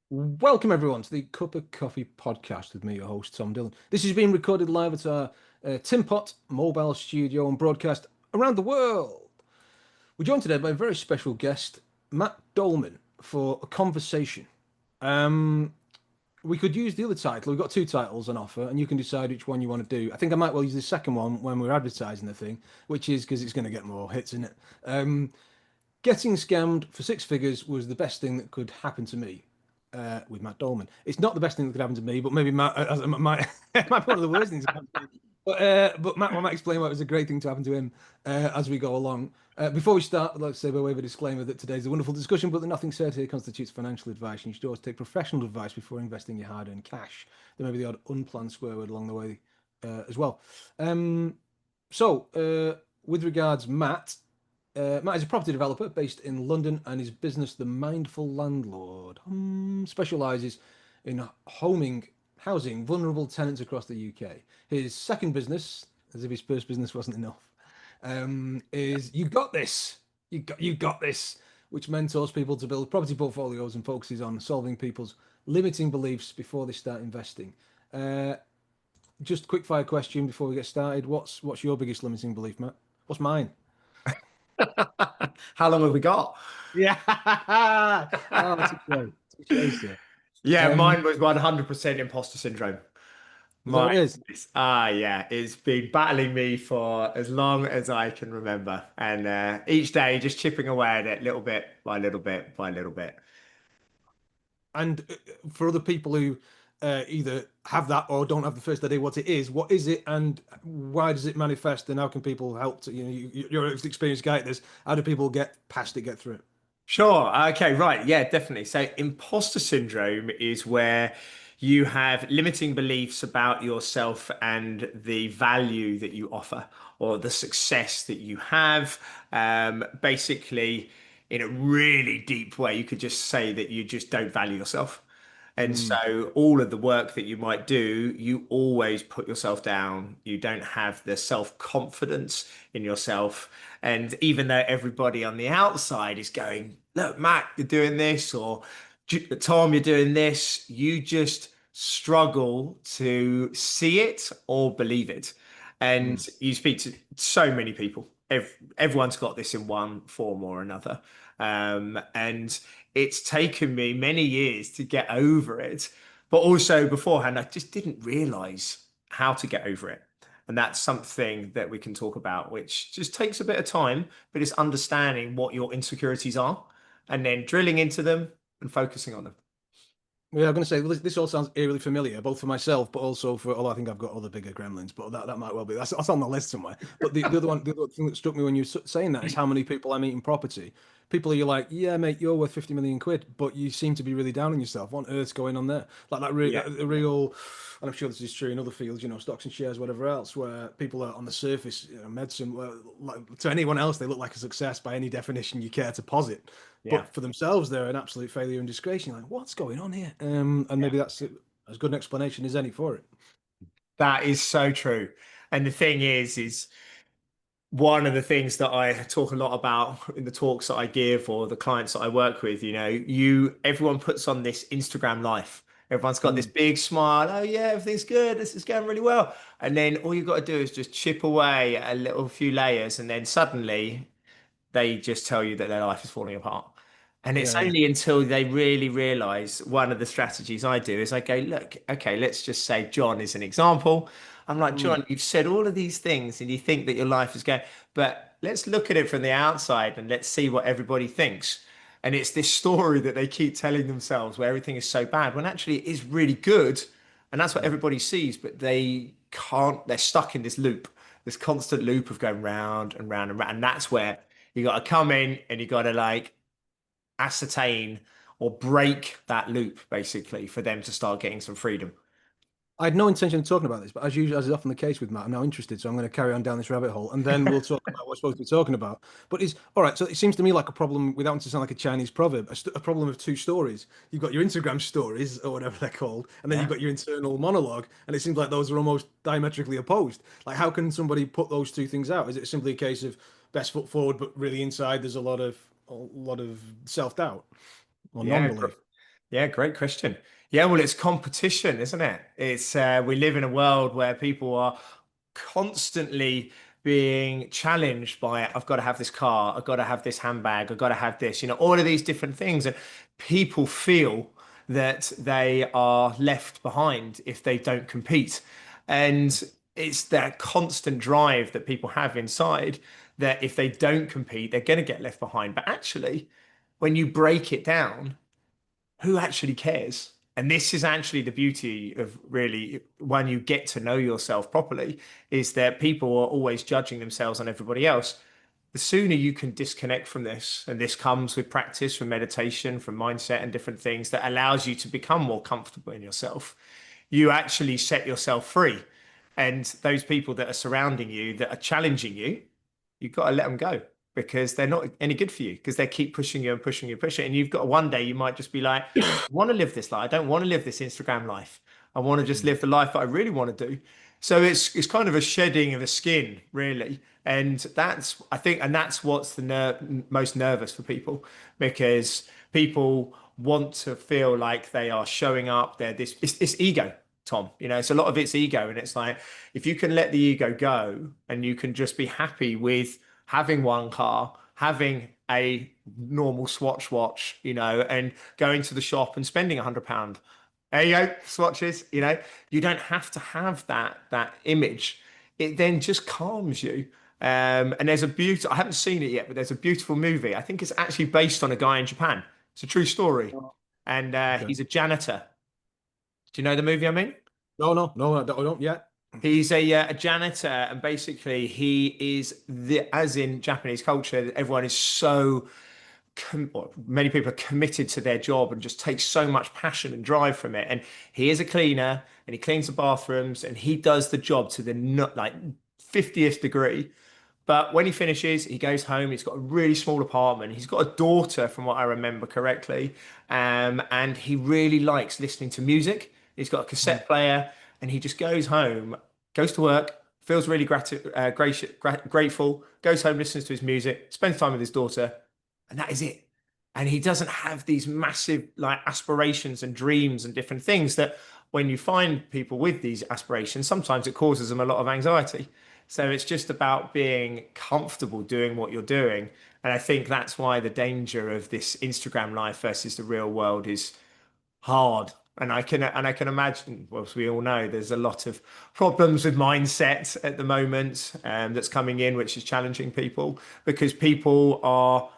Welcome everyone to the Cup of Coffee podcast with me, your host Tom Dillon. This is being recorded live at our Tim Pot mobile studio and broadcast around the world. We're joined today by a very special guest, Matt Dolman, for a conversation. Um, we could use the other title. We've got two titles on offer, and you can decide which one you want to do. I think I might well use the second one when we're advertising the thing, which is because it's going to get more hits in it. Getting scammed for six figures was the best thing that could happen to me with Matt Dolman. It's not the best thing that could happen to me, but maybe Matt might, might be one of the worst things that could happen to me. But Matt might explain why it was a great thing to happen to him as we go along. Before we start, I'd like to say by way of a disclaimer that today's a wonderful discussion, but that nothing said here constitutes financial advice, and you should always take professional advice before investing your hard-earned cash. There may be the odd unplanned swear word along the way as well. With regards, Matt is a property developer based in London, and his business, The Mindful Landlord, specialises in housing vulnerable tenants across the UK. His second business, as if his first business wasn't enough, is You Got This. You got this, which mentors people to build property portfolios and focuses on solving people's limiting beliefs before they start investing. Uh, just quick fire question before we get started. What's your biggest limiting belief, Matt? What's mine? How long have we got? Yeah. Oh, touche, sir. Yeah, Um, mine was 100% imposter syndrome. is that Mine what it is? yeah, it's been battling me for as long as I can remember. And each day just chipping away at it little bit by little bit by little bit. And for other people who either have that or don't have the first idea what is it, and why does it manifest, and how can people help to, you're an experienced guy at this, how do people get past it, get through it? Sure. Okay, right. Yeah, definitely. So imposter syndrome is where you have limiting beliefs about yourself and the value that you offer or the success that you have. Basically, in a really deep way, you could just say that you just don't value yourself. And Mm, so all of the work that you might do, you always put yourself down. You don't have the self-confidence in yourself. And even though everybody on the outside is going, look, Matt, you're doing this, or Tom, you're doing this, you just struggle to see it or believe it. And mm. you speak to so many people. Everyone's got this in one form or another. And it's taken me many years to get over it. But also beforehand, I just didn't realize how to get over it. And that's something that we can talk about, which just takes a bit of time, but it's understanding what your insecurities are and then drilling into them and focusing on them. Yeah, I'm going to say this all sounds eerily familiar, both for myself, but also for. I think I've got other bigger gremlins, but that might well be. That's on the list somewhere. But the other thing that struck me when you were saying that is how many people I meet in property. People are you like, yeah, mate, you're worth 50 million quid, but you seem to be really down on yourself. What on earth's going on there? Like Yeah. a real, and I'm sure this is true in other fields, stocks and shares, whatever else, where people are on the surface, medicine, like, to anyone else, they look like a success by any definition you care to posit. Yeah. But for themselves, they're an absolute failure and disgrace. You're like, what's going on here? And maybe that's as good an explanation as any for it. That is so true. And the thing is one of the things that I talk a lot about in the talks that I give or the clients that I work with, everyone puts on this Instagram life. Everyone's got this Mm, big smile. Oh yeah, everything's good. This is going really well. And then all you've got to do is just chip away a little few layers, and then suddenly they just tell you that their life is falling apart. And it's yeah, yeah. only until they really realize one of the strategies I do is I go, look, okay, let's just say John is an example. I'm like, Mm, John, you've said all of these things and you think that your life is going, but let's look at it from the outside and let's see what everybody thinks. And it's this story that they keep telling themselves where everything is so bad when actually it is really good. And that's what mm. everybody sees, but they can't, they're stuck in this loop, this constant loop of going round and round and round. And that's where you got to come in and you got to like ascertain or break that loop basically for them to start getting some freedom. I had no intention of talking about this, but as usual, as is often the case with Matt, I'm now interested, so I'm going to carry on down this rabbit hole, and then we'll talk about what we're supposed to be talking about. But it's all right. So it seems to me like a problem, without wanting to sound like a Chinese proverb, a problem of two stories. You've got your Instagram stories or whatever they're called, and then you've Yeah. got your internal monologue, and it seems like those are almost diametrically opposed. Like, how can somebody put those two things out? Is it simply a case of best foot forward, but really inside there's a lot of self doubt or non Yeah, belief? Yeah, great question. Yeah, well, it's competition, isn't it? It's we live in a world where people are constantly being challenged by, I've got to have this car, I've got to have this handbag, I've got to have this, all of these different things. And people feel that they are left behind if they don't compete. And it's that constant drive that people have inside that if they don't compete, they're going to get left behind. But actually, when you break it down, who actually cares? And this is actually the beauty of really when you get to know yourself properly, is that people are always judging themselves on everybody else. The sooner you can disconnect from this, and this comes with practice, from meditation, from mindset, and different things that allows you to become more comfortable in yourself, you actually set yourself free. And those people that are surrounding you, that are challenging you, you've got to let them go because they're not any good for you because they keep pushing you and pushing you and pushing. And you've got one day you might just be like, I want to live this life. I don't want to live this Instagram life. I want to just live the life that I really want to do. So it's kind of a shedding of the skin, really. And that's, I think, and that's what's the most nervous for people, because people want to feel like they are showing up. They're this, it's ego, Tom. It's a lot of it's ego. And it's like, if you can let the ego go and you can just be happy with having one car, having a normal Swatch watch, and going to the shop and spending £100. There you go, swatches, you don't have to have that image. It then just calms you. And there's a beautiful, I haven't seen it yet, but there's a beautiful movie. I think it's actually based on a guy in Japan. It's a true story. And Okay. he's a janitor. Do you know the movie I mean? No, I don't yet. He's a janitor, and basically he is as in Japanese culture, everyone is so or many people are committed to their job and just take so much passion and drive from it. And he is a cleaner, and he cleans the bathrooms, and he does the job to the not like 50th degree. But when he finishes, he goes home. He's got a really small apartment. He's got a daughter, from what I remember correctly. And he really likes listening to music. He's got a Mm. cassette player, and he just goes home, goes to work, feels really grateful, goes home, listens to his music, spends time with his daughter, and that is it. And he doesn't have these massive like aspirations and dreams and different things that when you find people with these aspirations, sometimes it causes them a lot of anxiety. So it's just about being comfortable doing what you're doing. And I think that's why the danger of this Instagram life versus the real world is hard. And I can imagine, well, as we all know, there's a lot of problems with mindset at the moment, that's coming in, which is challenging people because people are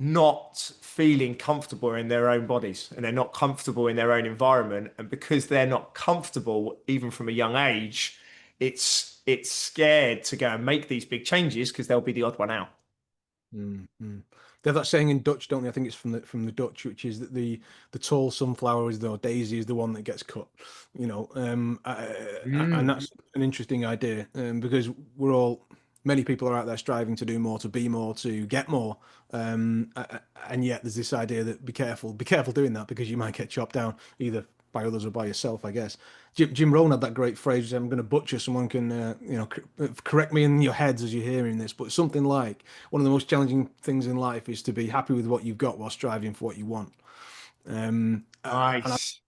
not feeling comfortable in their own bodies and they're not comfortable in their own environment. And because they're not comfortable, even from a young age, it's scared to go and make these big changes because they'll be the odd one out. Mm. They have that saying in Dutch, don't they? I think it's from the Dutch, which is that the tall sunflower is the or daisy is the one that gets cut. And Mm. that's an interesting idea because many people are out there striving to do more, to be more, to get more, and yet there's this idea that be careful doing that because you might get chopped down either by others or by yourself, I guess. Jim Rohn had that great phrase, which I'm going to butcher. Someone can, correct me in your heads as you're hearing this, but something like one of the most challenging things in life is to be happy with what you've got while striving for what you want. And Nice.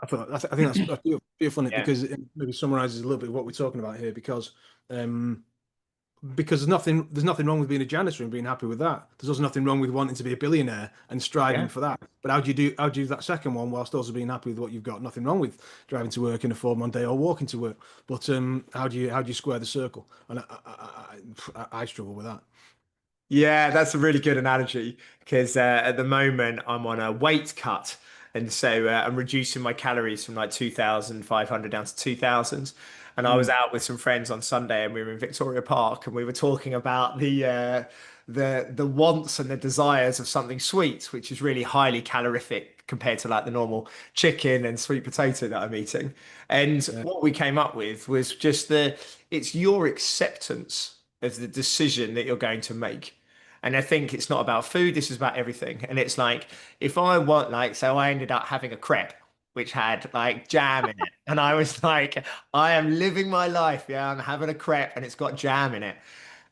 I think that's beautiful, isn't it? Yeah. Because it maybe summarizes a little bit what we're talking about here. Um, because there's nothing wrong with being a janitor and being happy with that. There's also nothing wrong with wanting to be a billionaire and striving Yeah. for that. But how do you do that second one whilst also being happy with what you've got? Nothing wrong with driving to work in a Ford Mondeo or walking to work. But how do you square the circle? And I struggle with that. Yeah, that's a really good analogy because at the moment I'm on a weight cut. And so I'm reducing my calories from like 2,500 down to 2,000. And I was Mm, out with some friends on Sunday and we were in Victoria Park and we were talking about the wants and the desires of something sweet, which is really highly calorific compared to like the normal chicken and sweet potato that I'm eating. And yeah. what we came up with was just it's your acceptance of the decision that you're going to make. And I think it's not about food, this is about everything. And it's like, if I want, like, so I ended up having a crepe, which had like jam in it. And I was like, I am living my life. Yeah, I'm having a crepe and it's got jam in it.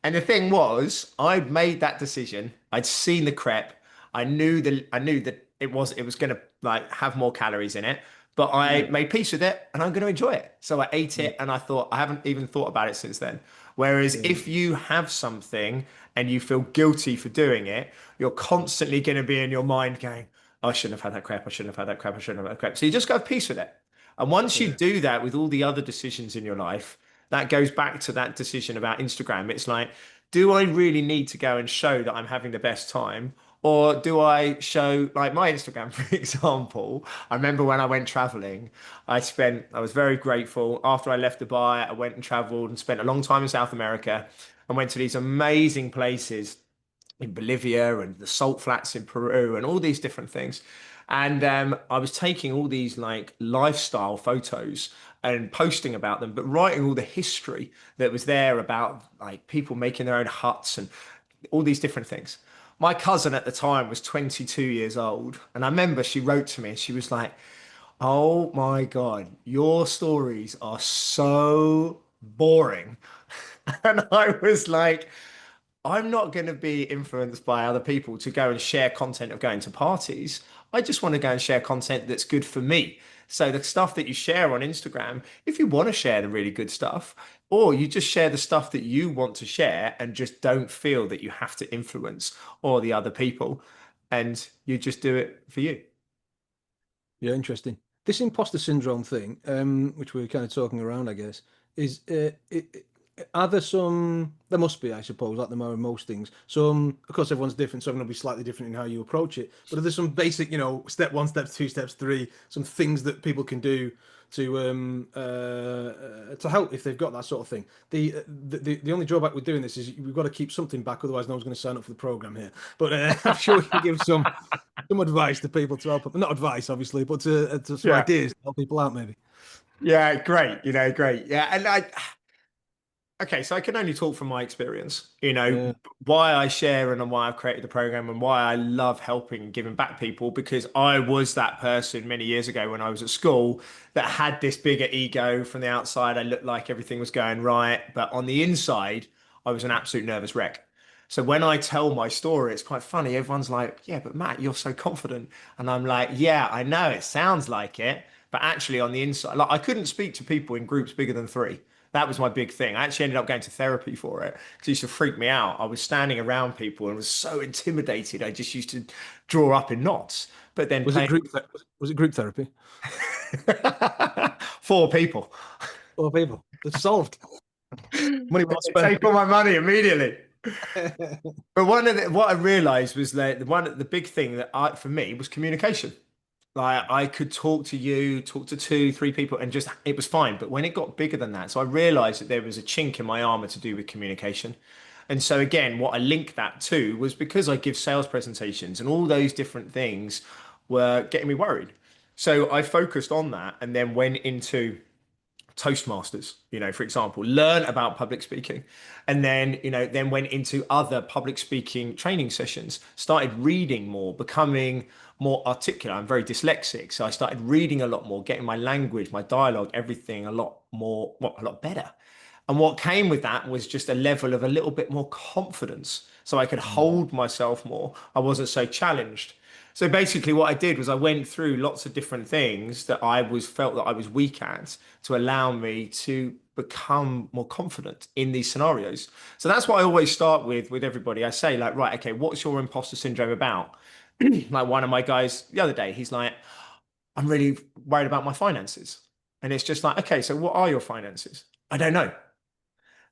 And the thing was, I'd made that decision. I'd seen the crepe. I knew the it was going to like have more calories in it, but I Yeah. made peace with it and I'm going to enjoy it. So I ate Yeah. it and I thought I haven't even thought about it since then. Whereas Yeah. if you have something and you feel guilty for doing it, you're constantly going to be in your mind going, "Oh, I shouldn't have had that crap. I shouldn't have had that crap. I shouldn't have had that crap." So you just go have peace with it. And once you Yeah. do that with all the other decisions in your life, that goes back to that decision about Instagram. It's like, do I really need to go and show that I'm having the best time? Or do I show like my Instagram, for example? I remember when I went traveling, I was very grateful. After I left Dubai, I went and traveled and spent a long time in South America and went to these amazing places in Bolivia and the salt flats in Peru and all these different things. And I was taking all these like lifestyle photos and posting about them, but writing all the history that was there about like people making their own huts and all these different things. My cousin at the time was 22 years old. And I remember she wrote to me and she was like, "Oh my God, your stories are so boring." And I was like, I'm not going to be influenced by other people to go and share content of going to parties. I just want to go and share content that's good for me. So the stuff that you share on Instagram, if you want to share the really good stuff, or you just share the stuff that you want to share and just don't feel that you have to influence all the other people, and you just do it for you. Yeah, interesting. This imposter syndrome thing, which we are kind of talking around, I guess, is are there some? There must be, I suppose, like there are in most things. Some, of course, everyone's different, so everyone will be slightly different in how you approach it. But are there some basic, step one, step two, steps three, some things that people can do to help if they've got that sort of thing? The only drawback with doing this is we've got to keep something back, otherwise no one's going to sign up for the program here. But I'm sure we can give some advice to people to help them. Not advice, obviously, but to some Yeah. ideas to help people out, maybe. Yeah, great. Great. Yeah. And okay, so I can only talk from my experience, Yeah. why I share and why I've created the program and why I love helping and giving back people because I was that person many years ago when I was at school that had this bigger ego from the outside. I looked like everything was going right, but on the inside, I was an absolute nervous wreck. So when I tell my story, it's quite funny. Everyone's like, "Yeah, but Matt, you're so confident." And I'm like, "Yeah, I know it sounds like it, but actually on the inside, like I couldn't speak to people in groups bigger than three. That was my big thing. I actually ended up going to therapy for it because it used to freak me out. I was standing around people and was so intimidated. I just used to draw up in knots. But then Was it playing was it group therapy? four people, Or people? It's solved. Money well spent. take all my money immediately. But what I realized was that the big thing that for me was communication. Like I could talk to you, talk to two, three people, and just it was fine. But when it got bigger than that, so I realized that there was a chink in my armor to do with communication. And so again, what I linked that to was because I give sales presentations and all those different things were getting me worried. So I focused on that and then went into Toastmasters, for example, learn about public speaking, and then, then went into other public speaking training sessions, started reading more, becoming more articulate. I'm very dyslexic, so I started reading a lot more, getting my language, my dialogue, everything a lot more, well, a lot better. And what came with that was just a level of a little bit more confidence. So I could hold myself more. I wasn't so challenged. So basically what I did was I went through lots of different things that I was felt that I was weak at to allow me to become more confident in these scenarios. So that's what I always start with everybody. I say like, right, okay, what's your imposter syndrome about? Like one of my guys the other day, he's like, "I'm really worried about my finances." And it's just like, okay, so what are your finances? I don't know.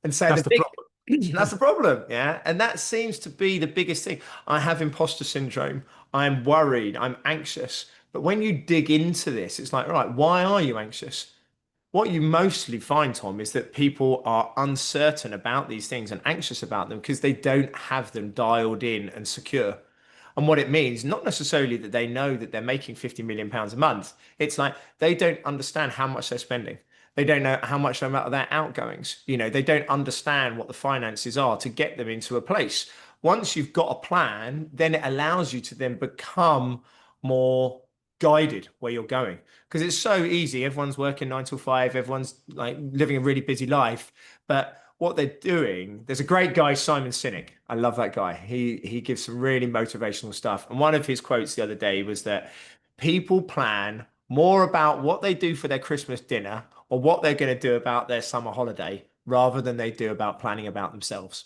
And so That's the the big problem. that's the problem, yeah. And that seems to be the biggest thing. I have imposter syndrome. I'm worried. I'm anxious. But when you dig into this, it's like, right, why are you anxious? What you mostly find, Tom, is that people are uncertain about these things and anxious about them because they don't have them dialed in and secure. And what it means, not necessarily that they know that they're making 50 million pounds a month. It's like they don't understand how much they're spending. They don't know how much of their outgoings. They don't understand what the finances are to get them into a place. Once you've got a plan, then it allows you to then become more guided where you're going. Because it's so easy. Everyone's working 9 till 5, everyone's like living a really busy life. But what they're doing. There's a great guy, Simon Sinek. I love that guy. He gives some really motivational stuff. And one of his quotes the other day was that people plan more about what they do for their Christmas dinner or what they're going to do about their summer holiday rather than they do about planning about themselves.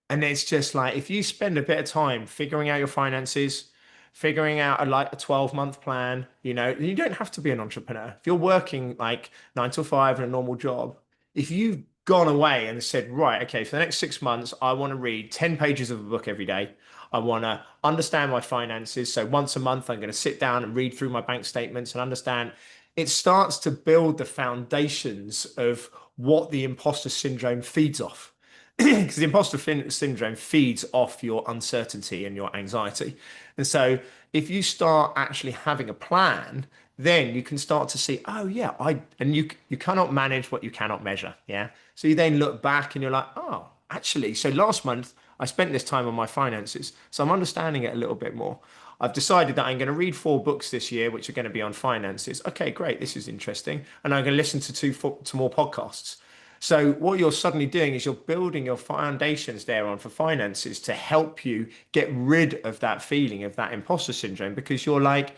And it's just like if you spend a bit of time figuring out your finances, figuring out a 12-month plan, you don't have to be an entrepreneur. If you're working like 9 to 5 in a normal job, if you've gone away and said, right, okay, for the next 6 months, I want to read 10 pages of a book every day. I want to understand my finances. So once a month, I'm going to sit down and read through my bank statements and understand. It starts to build the foundations of what the imposter syndrome feeds off. Because the syndrome feeds off your uncertainty and your anxiety. And so if you start actually having a plan, then you can start to see, oh yeah, you cannot manage what you cannot measure. Yeah. So you then look back and you're like, oh, actually, so last month I spent this time on my finances. So I'm understanding it a little bit more. I've decided that I'm going to read 4 books this year, which are going to be on finances. Okay, great. This is interesting. And I'm going to listen to to more podcasts. So what you're suddenly doing is you're building your foundations there on for finances to help you get rid of that feeling of that imposter syndrome because you're like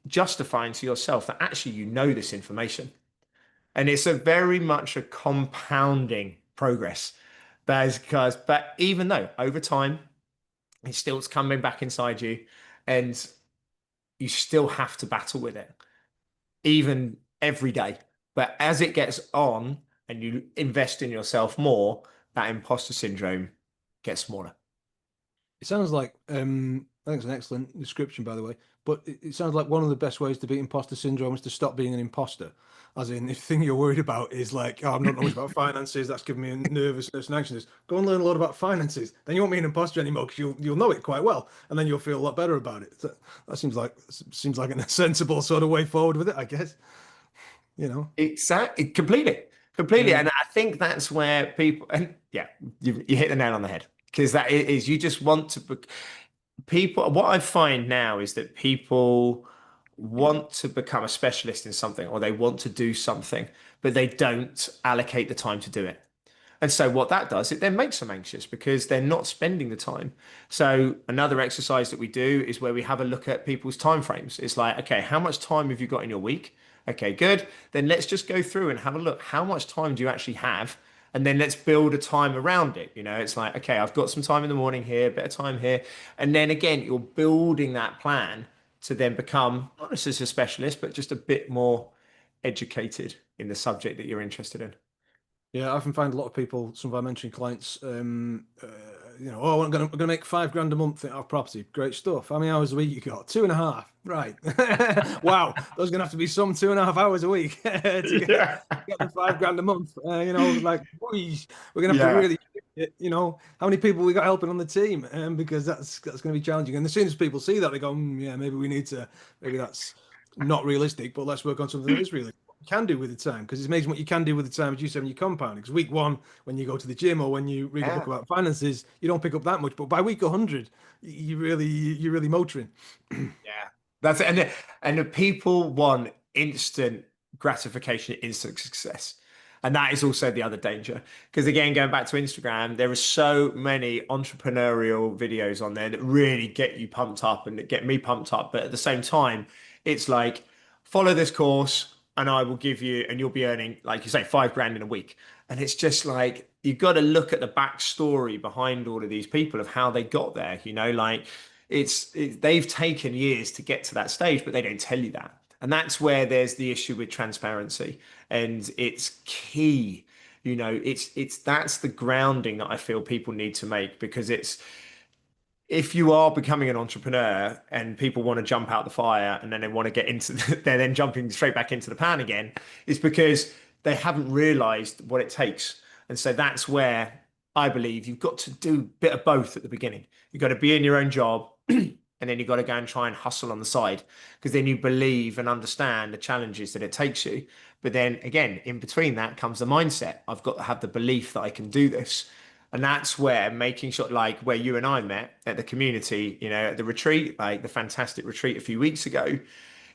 justifying to yourself that actually you know this information. And it's a very much a compounding progress. But even though over time it's coming back inside you and you still have to battle with it even every day. But as it gets on and you invest in yourself more, that imposter syndrome gets smaller. It sounds like I think it's an excellent description, by the way. But it sounds like one of the best ways to beat imposter syndrome is to stop being an imposter. As in, if the thing you're worried about is like, oh, I'm not knowledge about finances, that's giving me nervousness and anxiousness. Go and learn a lot about finances. Then you won't be an imposter anymore because you'll know it quite well, and then you'll feel a lot better about it. So that seems like a sensible sort of way forward with it, I guess. You know. Exactly, completely. Yeah. And I think that's where people, and yeah, you hit the nail on the head because that is you just want to people. What I find now is that people want to become a specialist in something or they want to do something, but they don't allocate the time to do it. And so what that does, it then makes them anxious because they're not spending the time. So another exercise that we do is where we have a look at people's time frames. It's like, okay, how much time have you got in your week? Okay, good. Then let's just go through and have a look. How much time do you actually have? And then let's build a time around it. It's like, okay, I've got some time in the morning here, a bit of time here. And then again, you're building that plan to then become not necessarily a specialist, but just a bit more educated in the subject that you're interested in. Yeah, I often find a lot of people, some of our mentoring clients, oh, I'm gonna make 5 grand a month out of property. Great stuff. How many hours a week you got? 2.5. Right. Wow. There's gonna have to be some 2.5 hours a week to Yeah. get the 5 grand a month. Like, whoosh, we're gonna have to Yeah. really, how many people we got helping on the team? Because that's gonna be challenging. And as soon as people see that, they go, yeah, maybe that's not realistic, but let's work on something that is realistic can do with the time because it's amazing what you can do with the time, as you said, when you compound. Because week one, when you go to the gym or when you read a book Yeah. about finances, you don't pick up that much. But by week 100, you're really motoring. Yeah, that's it. And the people want instant gratification, instant success. And that is also the other danger. Because again, going back to Instagram, there are so many entrepreneurial videos on there that really get you pumped up and that get me pumped up. But at the same time, it's like, follow this course and I will give you, and you'll be earning, like you say, 5 grand in a week. And it's just like, you've got to look at the backstory behind all of these people of how they got there, like they've taken years to get to that stage, but they don't tell you that. And that's where there's the issue with transparency. And it's key, it's that's the grounding that I feel people need to make because it's if you are becoming an entrepreneur and people want to jump out the fire and then they want to get into they're then jumping straight back into the pan again, it's because they haven't realized what it takes. And so that's where I believe you've got to do a bit of both at the beginning. You've got to be in your own job and then you've got to go and try and hustle on the side because then you believe and understand the challenges that it takes you. But then again, in between that comes the mindset. I've got to have the belief that I can do this. And that's where making sure, like where you and I met at the community, at the retreat, like the fantastic retreat a few weeks ago,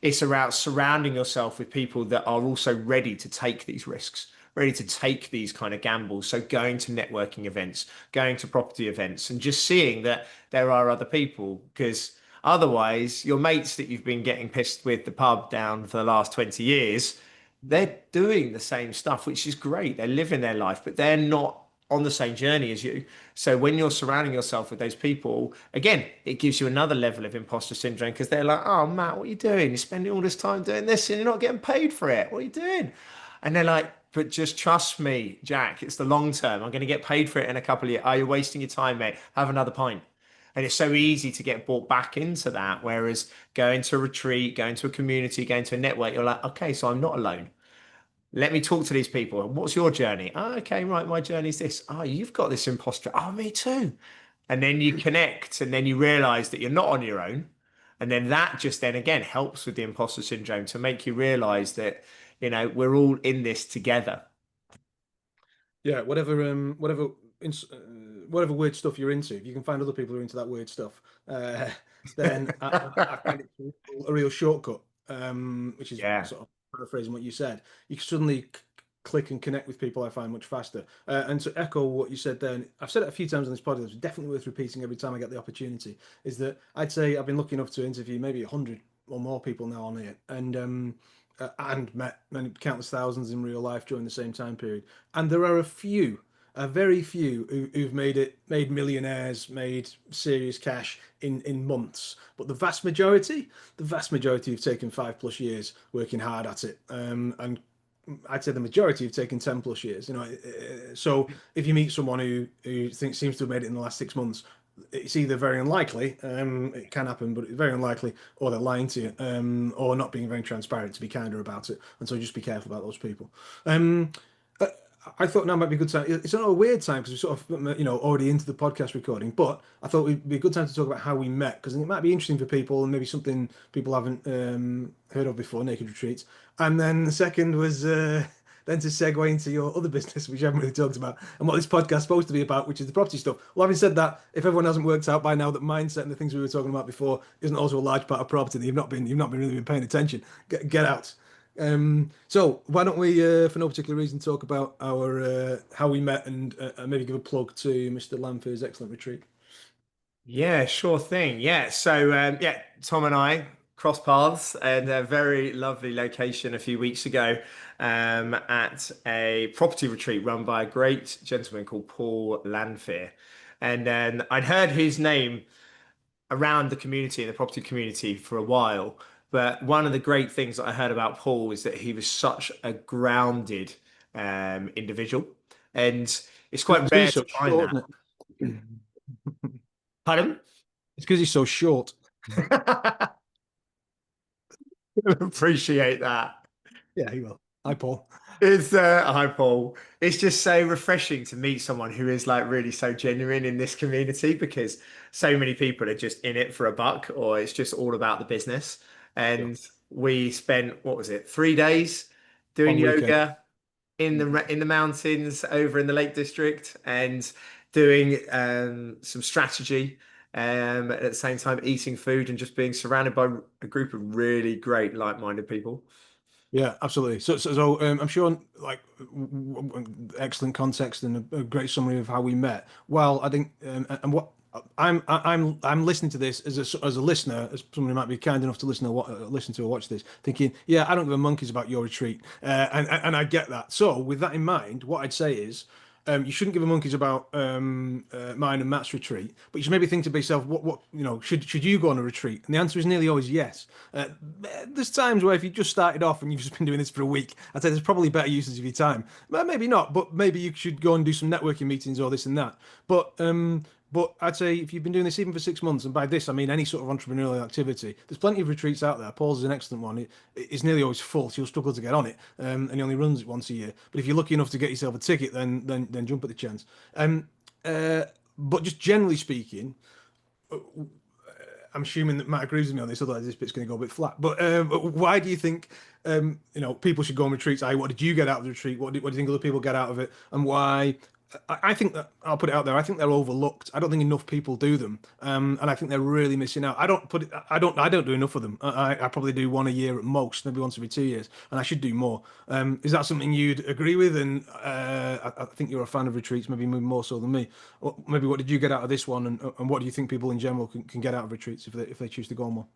it's about surrounding yourself with people that are also ready to take these risks, ready to take these kind of gambles. So going to networking events, going to property events, and just seeing that there are other people, because otherwise your mates that you've been getting pissed with the pub down for the last 20 years, they're doing the same stuff, which is great. They're living their life, but they're not on the same journey as you. So when you're surrounding yourself with those people, again, it gives you another level of imposter syndrome, because they're like, "Oh, Matt, what are you doing? You're spending all this time doing this and you're not getting paid for it. What are you doing?" And they're like, "But just trust me, Jack, it's the long term. I'm going to get paid for it in a couple of years. Are you wasting your time, mate? Have another pint." And it's so easy to get brought back into that. Whereas going to a retreat, going to a community, going to a network, you're like, okay, so I'm not alone. Let me talk to these people. What's your journey? Oh, okay, right. My journey is this. Oh, you've got this imposter. Oh, me too. And then you connect, and then you realize that you're not on your own. And then that just then again helps with the imposter syndrome to make you realize that, we're all in this together. Yeah, whatever weird stuff you're into, if you can find other people who are into that weird stuff, uh, then I find it a real shortcut. Which is Yeah. sort of paraphrasing what you said. You can suddenly click and connect with people I find much faster. And to echo what you said there, and I've said it a few times on this podcast, it's definitely worth repeating every time I get the opportunity, is that I'd say I've been lucky enough to interview maybe 100 or more people now on here, and met many countless thousands in real life during the same time period. And there are a very few who've made millionaires, made serious cash in months. But the vast majority have taken 5+ years working hard at it. And I'd say the majority have taken 10+years. So if you meet someone who seems to have made it in the last 6 months, it's either very unlikely, it can happen, but it's very unlikely, or they're lying to you, or not being very transparent, to be kinder about it. And so just be careful about those people. Um, uh, I thought now might be a good time. It's not a weird time because we're sort of, already into the podcast recording, but I thought it'd be a good time to talk about how we met, because it might be interesting for people and maybe something people haven't heard of before, naked retreats. And then the second was then to segue into your other business, which I haven't really talked about, and what this podcast is supposed to be about, which is the property stuff. Well, having said that, if everyone hasn't worked out by now that mindset and the things we were talking about before isn't also a large part of property, then you've not been really been paying attention. Get out. So why don't we, for no particular reason, talk about our how we met, and maybe give a plug to Mr. Lamphere's excellent retreat. Yeah, sure thing. Yeah. So, yeah, Tom and I crossed paths at a very lovely location a few weeks ago, at a property retreat run by a great gentleman called Paul Landfear. And then I'd heard his name around the community, the property community, for a while. But one of the great things that I heard about Paul is that he was such a grounded individual. And it's quite Because rare he's to so find short, that. isn't it? Pardon? It's because he's so short. Appreciate that. Yeah, he will. Hi, Paul. It's hi Paul. It's just so refreshing to meet someone who is like really so genuine in this community, because so many people are just in it for a buck, or it's just all about the business. Yeah. And we spent, what was it, 3 days doing Long weekend. yoga in the mountains over in the Lake District, and doing some strategy, at the same time eating food and just being surrounded by a group of really great like-minded people. Yeah, absolutely. So, I'm sure, like, excellent context and a great summary of how we met. Well, I think, and what I'm listening to this as a listener, as someone who might be kind enough to listen to or watch this, thinking, yeah, I don't give a monkeys about your retreat, and I get that. So, with that in mind, what I'd say is, you shouldn't give a monkeys about mine and Matt's retreat, but you should maybe think to yourself, what should you go on a retreat? And the answer is nearly always yes. There's times where if you just started off and you've just been doing this for a week, I'd say there's probably better uses of your time. Well, maybe not, but maybe you should go and do some networking meetings or this and that. But I'd say if you've been doing this even for 6 months, and by this I mean any sort of entrepreneurial activity, there's plenty of retreats out there. Paul's is an excellent one. It's nearly always full, so you'll struggle to get on it, and he only runs it once a year. But if you're lucky enough to get yourself a ticket, then jump at the chance. But just generally speaking, I'm assuming that Matt agrees with me on this, otherwise this bit's going to go a bit flat. But why do you think people should go on retreats? What did you get out of the retreat? What do you think other people get out of it? And why I think that I'll put it out there. I think they're overlooked. I don't think enough people do them, and I think they're really missing out. I don't put it. I don't do enough of them. I probably do one a year at most, maybe once every 2 years, and I should do more. Is that something you'd agree with? And I think you're a fan of retreats, maybe more so than me. Or maybe what did you get out of this one, and what do you think people in general can get out of retreats if they choose to go on one?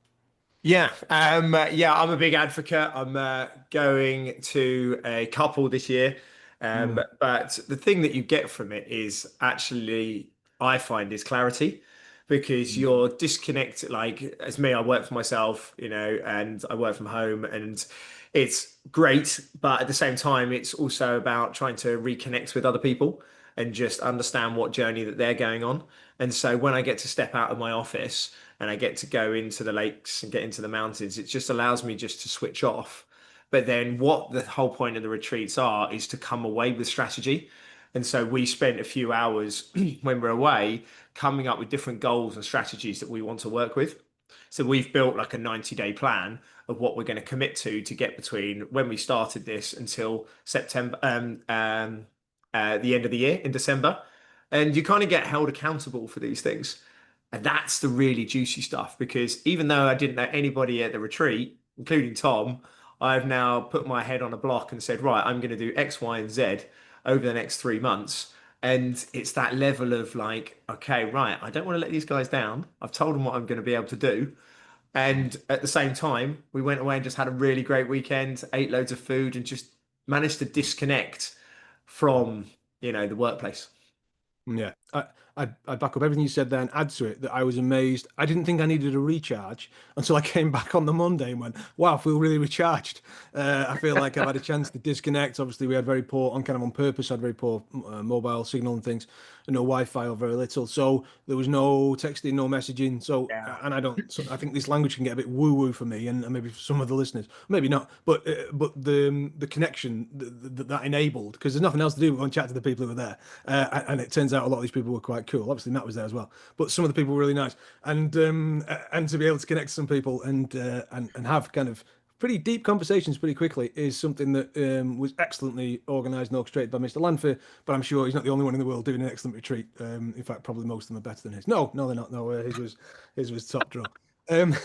Yeah, I'm a big advocate. I'm going to a couple this year, Mm, but the thing that you get from it is actually, I find, is clarity, because mm, you're disconnected. Like as me, I work for myself, and I work from home, and it's great, but at the same time, it's also about trying to reconnect with other people and just understand what journey that they're going on. And so when I get to step out of my office and I get to go into the lakes and get into the mountains, it just allows me just to switch off. But then what the whole point of the retreats are is to come away with strategy. And so we spent a few hours when we're away coming up with different goals and strategies that we want to work with. So we've built like a 90-day plan of what we're going to commit to get between when we started this until September, the end of the year in December. And you kind of get held accountable for these things. And that's the really juicy stuff, because even though I didn't know anybody at the retreat, including Tom, I've now put my head on a block and said, right, I'm going to do X, Y, and Z over the next 3 months. And it's that level of like, okay, right, I don't want to let these guys down. I've told them what I'm going to be able to do. And at the same time, we went away and just had a really great weekend, ate loads of food, and just managed to disconnect from, the workplace. yeah, I back up everything you said there and add to it that I was amazed. I didn't think I needed a recharge until I came back on the Monday and went, wow, I feel really recharged. I feel like I've had a chance to disconnect. Obviously, we had very poor, on kind of on purpose, had very poor mobile signal and things, and no Wi-Fi or very little. So there was no texting, no messaging. So, Yeah. and I don't, so I think this language can get a bit woo-woo for me and maybe for some of the listeners, maybe not, but the connection that enabled, because there's nothing else to do but go and chat to the people who were there. And it turns out a lot of these people were quite cool. Obviously, Matt was there as well, but some of the people were really nice, and to be able to connect to some people and have kind of pretty deep conversations pretty quickly is something that was excellently organised and orchestrated by Mr. Lanfear. But I'm sure he's not the only one in the world doing an excellent retreat. In fact, probably most of them are better than his. No, no, they're not. No, his was top draw. Um,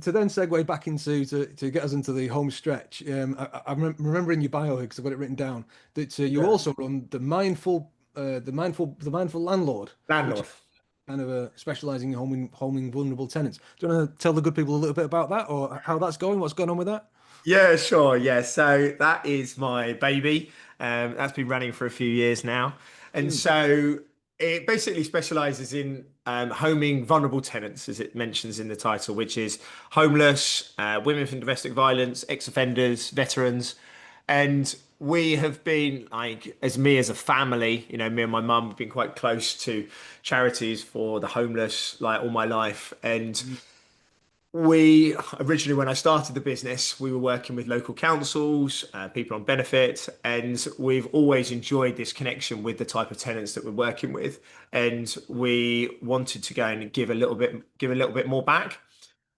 to then segue back into to get us into the home stretch, I'm remembering your bio here because I've got it written down that you Yeah. also run the mindful landlord, which Landlord. is kind of specialising in homing vulnerable tenants. Do you want to tell the good people a little bit about that or how that's going? What's going on with that? Yeah, sure. Yeah. So that is my baby. That's been running for a few years now. And Mm. so it basically specializes in homing vulnerable tenants, as it mentions in the title, which is homeless, women from domestic violence, ex-offenders, veterans. And we have been like, as a family, me and my mum have been quite close to charities for the homeless, like all my life. And Mm. we originally, when I started the business, we were working with local councils, people on benefit, and we've always enjoyed this connection with the type of tenants that we're working with. And we wanted to go and give a little bit more back.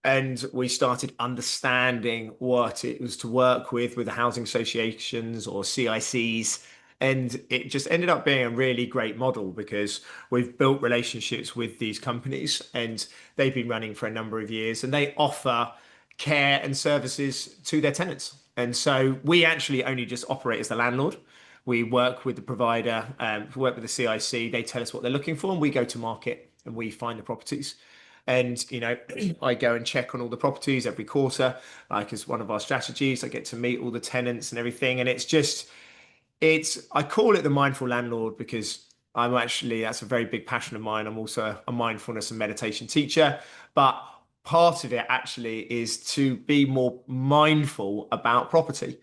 And we started understanding what it was to work with the housing associations or CICs. And it just ended up being a really great model because we've built relationships with these companies and they've been running for a number of years and they offer care and services to their tenants. And so we actually only just operate as the landlord. We work with the provider, we work with the CIC, they tell us what they're looking for, and we go to market and we find the properties. And I go and check on all the properties every quarter, like as one of our strategies. I get to meet all the tenants and everything, and I call it the mindful landlord because that's a very big passion of mine. I'm also a mindfulness and meditation teacher, but part of it actually is to be more mindful about property.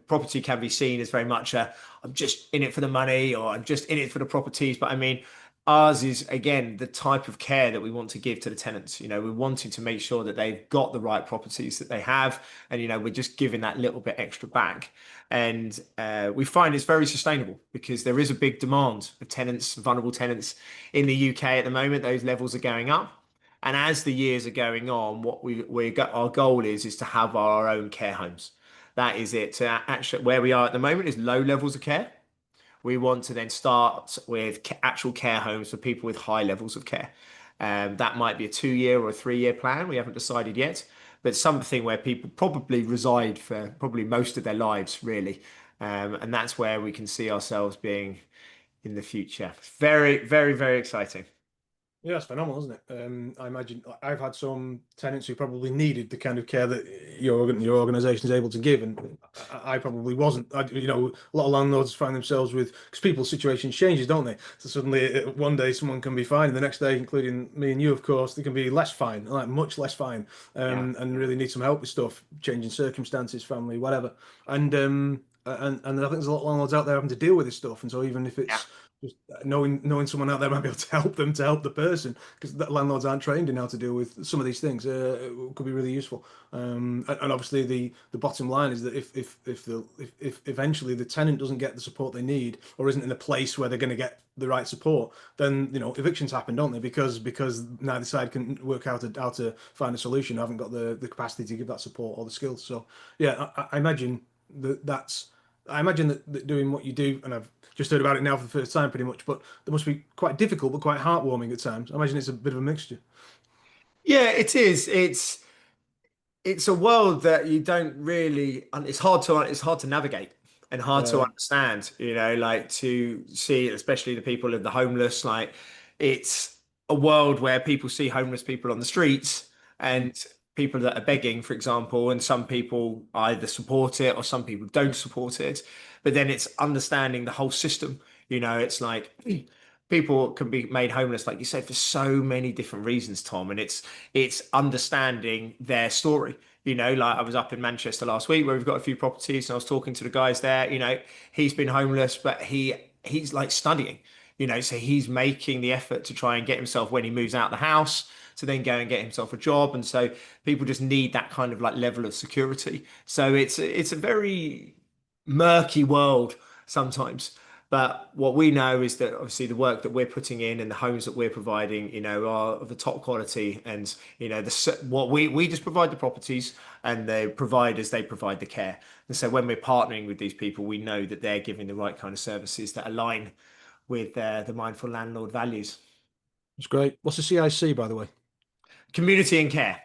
Property can be seen as very much I'm just in it for the money or I'm just in it for the properties. But I mean, ours is again the type of care that we want to give to the tenants. We're wanting to make sure that they've got the right properties that they have, and we're just giving that little bit extra back. And we find it's very sustainable because there is a big demand of tenants, vulnerable tenants in the UK at the moment. Those levels are going up. And as the years are going on, what we got our goal is to have our own care homes. That is it. Actually, where we are at the moment is low levels of care. We want to then start with actual care homes for people with high levels of care. That might be a 2 year or a 3 year plan. We haven't decided yet, but something where people probably reside for probably most of their lives, really. And that's where we can see ourselves being in the future. Very, very, very exciting. Yeah, it's phenomenal, isn't it? I imagine I've had some tenants who probably needed the kind of care that your organisation is able to give, and I probably wasn't. A lot of landlords find themselves with because people's situations changes, don't they? So suddenly, one day someone can be fine, and the next day, including me and you, of course, they can be less fine, like much less fine, Yeah. and really need some help with stuff, changing circumstances, family, whatever. And I think there's a lot of landlords out there having to deal with this stuff, and so even if Yeah. it's just knowing someone out there might be able to help them to help the person because landlords aren't trained in how to deal with some of these things. It could be really useful. And obviously the bottom line is that if eventually the tenant doesn't get the support they need or isn't in a place where they're going to get the right support, then evictions happen, don't they? Because neither side can work out how to find a solution, haven't got the capacity to give that support or the skills. So yeah, I imagine that's. I imagine that doing what you do, and I've just heard about it now for the first time, pretty much. But that must be quite difficult, but quite heartwarming at times. I imagine it's a bit of a mixture. Yeah, it is. It's a world that you don't really, and it's hard to navigate and hard to Yeah, understand, like to see, especially the people of the homeless, like it's a world where people see homeless people on the streets yeah. and people that are begging, for example, and some people either support it or some people don't support it. But then it's understanding the whole system. It's like people can be made homeless, like you said, for so many different reasons, Tom, and it's understanding their story. Like I was up in Manchester last week where we've got a few properties, and I was talking to the guys there. He's been homeless, but he's like studying. So he's making the effort to try and get himself when he moves out the house to then go and get himself a job. And so people just need that kind of like level of security. So it's a very murky world sometimes. But what we know is that obviously the work that we're putting in and the homes that we're providing, are of the top quality. And what we just provide the properties, and the providers they provide the care. And so when we're partnering with these people, we know that they're giving the right kind of services that align with the mindful landlord values. It's great. What's the CIC, by the way? Community and care.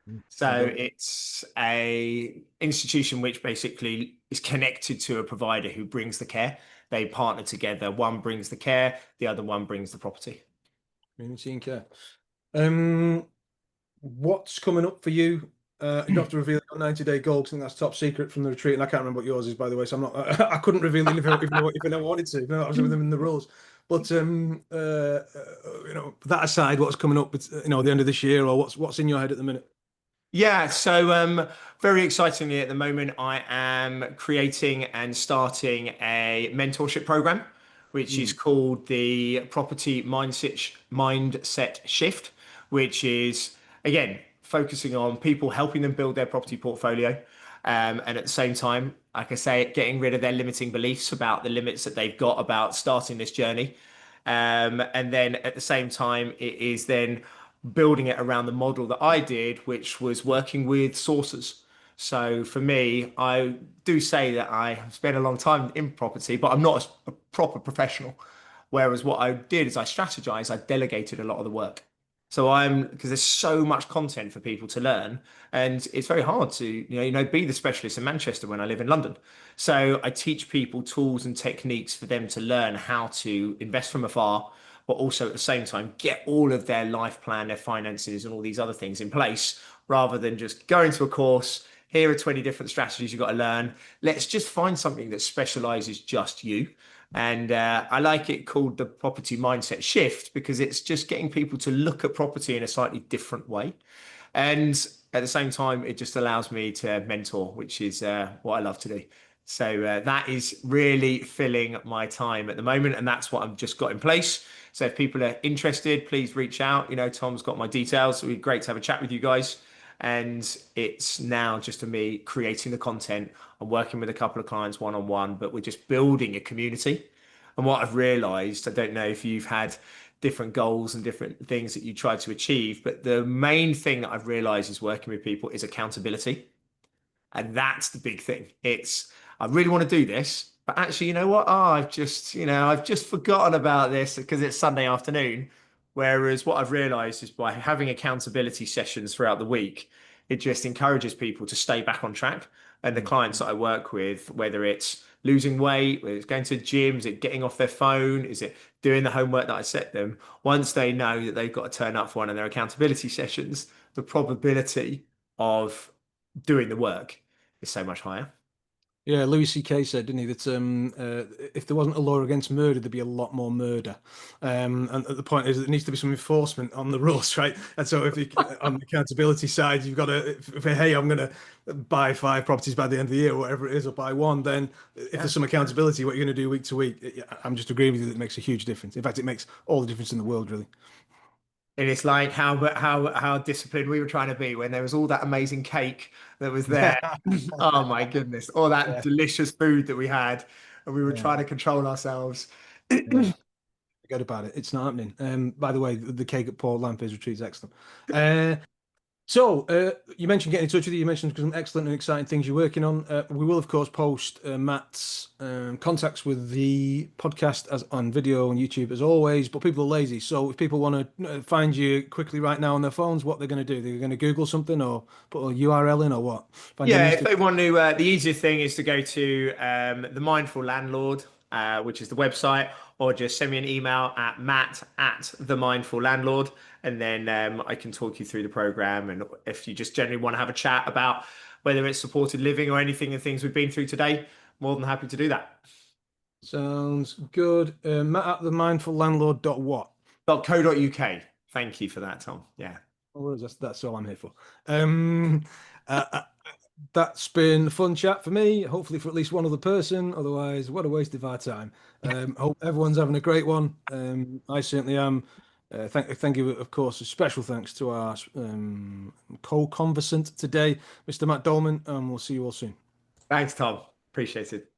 I So don't. it's a institution which basically is connected to a provider who brings the care. They partner together. One brings the care, the other one brings the property. Community and care. Um, what's coming up for you? You don't have to reveal your 90-day goal because I think that's top secret from the retreat, and I can't remember what yours is, by the way. So I'm not. I couldn't reveal it if I never wanted to. I was within the rules. But that aside, what's coming up? With, the end of this year, or what's in your head at the minute? Yeah, so very excitingly at the moment, I am creating and starting a mentorship program, which is Mm. called the Property Mindset Shift, which is again focusing on people helping them build their property portfolio, and at the same time, like I say, getting rid of their limiting beliefs about the limits that they've got about starting this journey. And then at the same time, it is then building it around the model that I did, which was working with sources. So for me, I do say that I have spent a long time in property, but I'm not a proper professional. Whereas what I did is I strategized, I delegated a lot of the work. So because there's so much content for people to learn, and it's very hard to be the specialist in Manchester when I live in London. So I teach people tools and techniques for them to learn how to invest from afar, but also at the same time get all of their life plan, their finances, and all these other things in place, rather than just going to a course. Here are 20 different strategies you've got to learn. Let's just find something that specializes just you. And I like it called the property mindset shift because it's just getting people to look at property in a slightly different way. And at the same time, it just allows me to mentor, which is what I love to do. So that is really filling my time at the moment. And that's what I've just got in place. So if people are interested, please reach out. Tom's got my details. It would be great to have a chat with you guys. And it's now just to me creating the content. I'm working with a couple of clients one on one, but we're just building a community. And what I've realized, I don't know if you've had different goals and different things that you try to achieve, but the main thing that I've realized is working with people is accountability. And that's the big thing. It's, I really want to do this, but actually, you know what? Oh, I've just forgotten about this because it's Sunday afternoon. Whereas what I've realized is by having accountability sessions throughout the week, it just encourages people to stay back on track. And the clients that I work with, whether it's losing weight, whether it's going to gyms, is it getting off their phone, is it doing the homework that I set them, once they know that they've got to turn up for one of their accountability sessions, the probability of doing the work is so much higher. Yeah, Louis C.K. said, didn't he, that if there wasn't a law against murder, there'd be a lot more murder. And the point is, there needs to be some enforcement on the rules, right? And so, if you, on the accountability side, you've got to, if, hey, I'm going to buy 5 properties by the end of the year, or whatever it is, or buy one, then if Yeah. there's some accountability, what you're going to do week to week, I'm just agreeing with you that it makes a huge difference. In fact, it makes all the difference in the world, really. And it's like how disciplined we were trying to be when there was all that amazing cake that was there. Oh my goodness, all that Yeah, delicious food that we had, and we were yeah, trying to control ourselves. yeah. Forget about it. It's not happening. By the way, the cake at Paul Lampay's retreat is excellent. You mentioned getting in touch with you. You mentioned some excellent and exciting things you're working on. We will, of course, post Matt's contacts with the podcast as on video on YouTube as always. But people are lazy, so if people want to find you quickly right now on their phones, what they're going to do? They're going to Google something or put a URL in or what? Find you on Yeah, if Instagram. they want to, the easiest thing is to go to the Mindful Landlord, which is the website, or just send me an email at matt the Mindful Landlord, and then I can talk you through the program. And if you just generally want to have a chat about whether it's supported living or anything, the things we've been through today, more than happy to do that. Sounds good. Matt at the mindful landlord dot what? .co.uk. Thank you for that, Tom. Yeah. Oh, that's all I'm here for. Um, uh, uh, that's been a fun chat for me. Hopefully, for at least one other person. Otherwise, what a waste of our time. Hope everyone's having a great one. I certainly am. Thank you, of course. A special thanks to our co-conversant today, Mr. Matt Dolman, and we'll see you all soon. Thanks, Tom. Appreciate it.